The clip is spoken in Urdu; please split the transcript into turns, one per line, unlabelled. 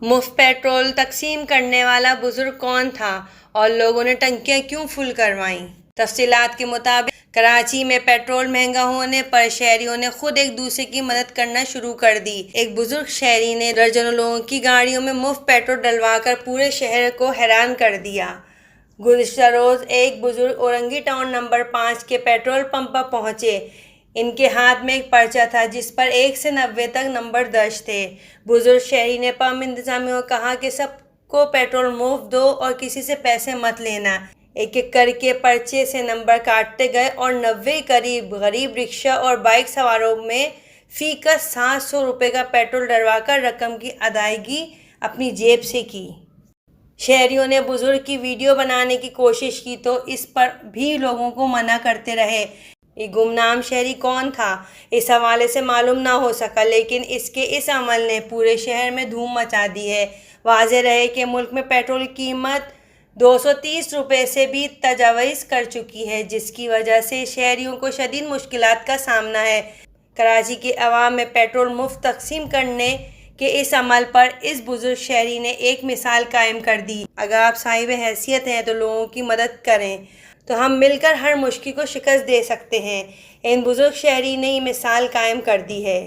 مفت پیٹرول تقسیم کرنے والا بزرگ کون تھا اور لوگوں نے ٹنکیاں کیوں فل کروائیں؟ تفصیلات کے مطابق کراچی میں پیٹرول مہنگا ہونے پر شہریوں نے خود ایک دوسرے کی مدد کرنا شروع کر دی۔ ایک بزرگ شہری نے درجنوں لوگوں کی گاڑیوں میں مفت پیٹرول ڈلوا کر پورے شہر کو حیران کر دیا۔ گزشتہ روز ایک بزرگ اورنگی ٹاؤن نمبر 5 کے پیٹرول پمپ پر پہنچے۔ ان کے ہاتھ میں ایک پرچہ تھا جس پر 1 سے 90 تک نمبر درج تھے۔ بزرگ شہری نے پمپ انتظامیہ کو کہا کہ سب کو پیٹرول مفت دو اور کسی سے پیسے مت لینا۔ ایک ایک کر کے پرچے سے نمبر کاٹتے گئے اور 90 قریب غریب رکشہ اور بائیک سواروں میں فی کس 700 روپے کا پیٹرول ڈلوا کر رقم کی ادائیگی اپنی جیب سے کی۔ شہریوں نے بزرگ کی ویڈیو بنانے کی کوشش کی تو اس پر بھی لوگوں کو منع کرتے رہے۔ یہ گمنام شہری کون تھا، اس حوالے سے معلوم نہ ہو سکا، لیکن اس کے اس عمل نے پورے شہر میں دھوم مچا دی ہے۔ واضح رہے کہ ملک میں پیٹرول کی قیمت 230 روپے سے بھی تجاوز کر چکی ہے، جس کی وجہ سے شہریوں کو شدید مشکلات کا سامنا ہے۔ کراچی کے عوام میں پیٹرول مفت تقسیم کرنے کے اس عمل پر اس بزرگ شہری نے ایک مثال قائم کر دی۔ اگر آپ صاحب حیثیت ہیں تو لوگوں کی مدد کریں، تو ہم مل کر ہر مشکل کو شکست دے سکتے ہیں۔ ان بزرگ شہری نے یہ مثال قائم کر دی ہے۔